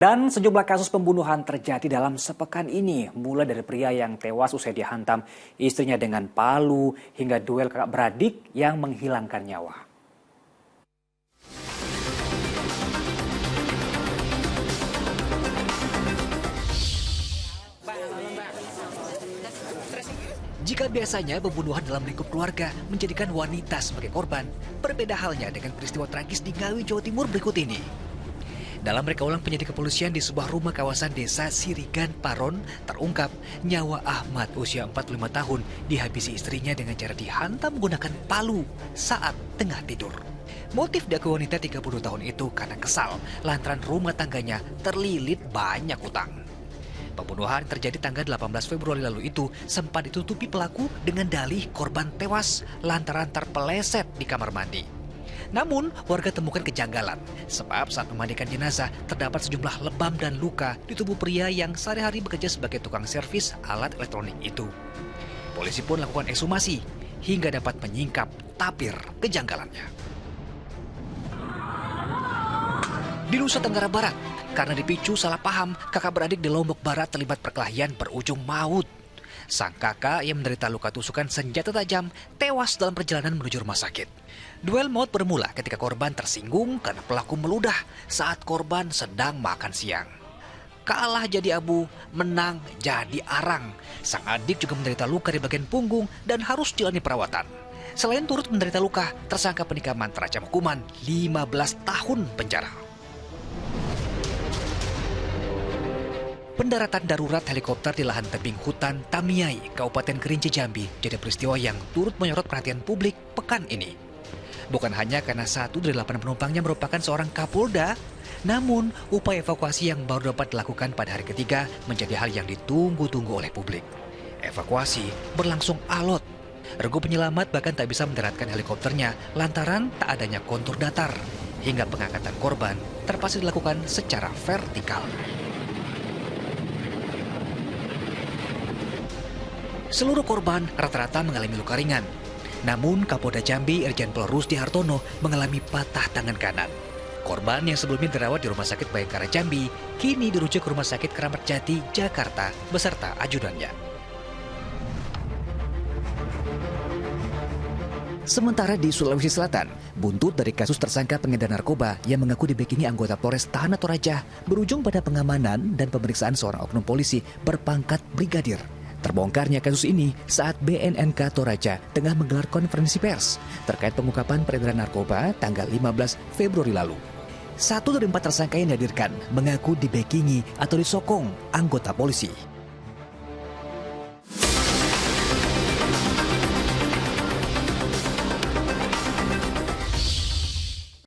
Dan sejumlah kasus pembunuhan terjadi dalam sepekan ini, mulai dari pria yang tewas usai dihantam istrinya dengan palu hingga duel kakak beradik yang menghilangkan nyawa. Jika biasanya pembunuhan dalam lingkup keluarga menjadikan wanita sebagai korban, berbeda halnya dengan peristiwa tragis di Ngawi, Jawa Timur berikut ini. Dalam reka ulang penyidik kepolisian di sebuah rumah kawasan desa Sirigan, Paron, terungkap nyawa Ahmad usia 45 tahun dihabisi istrinya dengan cara dihantam menggunakan palu saat tengah tidur. Motif diakui wanita 30 tahun itu karena kesal lantaran rumah tangganya terlilit banyak utang. Pembunuhan terjadi tanggal 18 Februari lalu itu sempat ditutupi pelaku dengan dalih korban tewas lantaran terpeleset di kamar mandi. Namun, warga temukan kejanggalan sebab saat memandikan jenazah terdapat sejumlah lebam dan luka di tubuh pria yang sehari-hari bekerja sebagai tukang servis alat elektronik itu. Polisi pun lakukan ekshumasi hingga dapat menyingkap tapir kejanggalannya. Di Nusa Tenggara Barat, karena dipicu salah paham, kakak beradik di Lombok Barat terlibat perkelahian berujung maut. Sang kakak yang menderita luka tusukan senjata tajam tewas dalam perjalanan menuju rumah sakit. Duel maut bermula ketika korban tersinggung karena pelaku meludah saat korban sedang makan siang. Kalah jadi abu, menang jadi arang. Sang adik juga menderita luka di bagian punggung dan harus jalani perawatan. Selain turut menderita luka, tersangka penikaman terancam hukuman 15 tahun penjara. Pendaratan darurat helikopter di lahan tebing hutan Tamiai, Kabupaten Kerinci Jambi, jadi peristiwa yang turut menyorot perhatian publik pekan ini. Bukan hanya karena 1 dari 8 penumpangnya merupakan seorang Kapolda, namun upaya evakuasi yang baru dapat dilakukan pada hari ketiga menjadi hal yang ditunggu-tunggu oleh publik. Evakuasi berlangsung alot. Regu penyelamat bahkan tak bisa mendaratkan helikopternya lantaran tak adanya kontur datar, hingga pengangkatan korban terpaksa dilakukan secara vertikal. Seluruh korban rata-rata mengalami luka ringan. Namun Kapolda Jambi Irjen Pol Rusdi Hartono mengalami patah tangan kanan. Korban yang sebelumnya dirawat di Rumah Sakit Bayangkara Jambi, kini dirujuk ke Rumah Sakit Keramat Jati, Jakarta beserta ajudannya. Sementara di Sulawesi Selatan, buntut dari kasus tersangka pengedar narkoba yang mengaku dibekingi anggota Polres Tahana Toraja berujung pada pengamanan dan pemeriksaan seorang oknum polisi berpangkat brigadir. Terbongkarnya kasus ini saat BNNK Toraja tengah menggelar konferensi pers terkait pengungkapan peredaran narkoba tanggal 15 Februari lalu. 1 dari 4 tersangka yang dihadirkan mengaku dibekingi atau disokong anggota polisi.